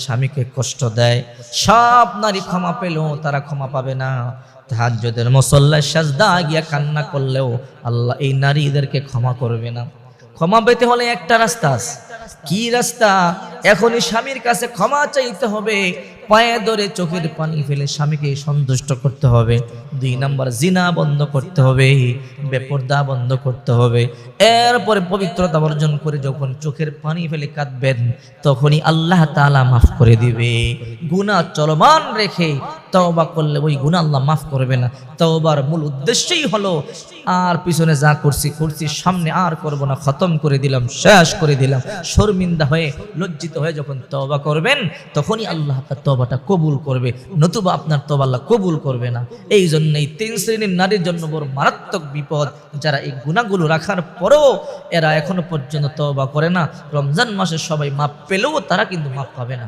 স্বামীকে কষ্ট দেয়, সব নারী ক্ষমা পেলেও তারা ক্ষমা পাবে না। তাহাজ্জুদের মুসল্লায় সাজদা গিয়া কান্না করলেও আল্লাহ এই নারীদেরকে ক্ষমা করবে না। ক্ষমা পেতে হলে একটা রাস্তা আছে। কি রাস্তা? এখনই স্বামীর কাছে ক্ষমা চাইতে হবে, পায়ে ধরে চোখের পানি ফেলে স্বামীকে সন্তুষ্ট করতে হবে। 2 নাম্বার, জিনা বন্ধ করতে হবে, বেপরদা বন্ধ করতে হবে। এরপরে পবিত্রতা অর্জন করে যখন চোখের পানি ফেলে কাঁদবেন, তখনই আল্লাহ তাআলা মাফ করে দিবে। গুনাহ চলমান রেখে তওবা করলে ওই গুনাহ আল্লাহ মাফ করবে না। তওবার মূল উদ্দেশ্যই হলো আর পিছনে যা করছি সামনে আর করব না, খতম করে দিলাম, শেষ করে দিলাম। শর্মিন্দা হয়ে লজ্জিত হয়ে যখন তওবা করবেন, তখনই আল্লাহ তার তওবাটা কবুল করবে, নতুবা আপনার তওবা আল্লাহ কবুল করবে না। এই জন্য এই 3 শ্রেণীর নারীর জন্য বড় মারাত্মক বিপদ, যারা এই গুনাহগুলো রাখার পরেও এরা এখনো পর্যন্ত তওবা করে না। রমজান মাসে সবাই মাপ পেলেও তারা কিন্তু মাপ পাবে না।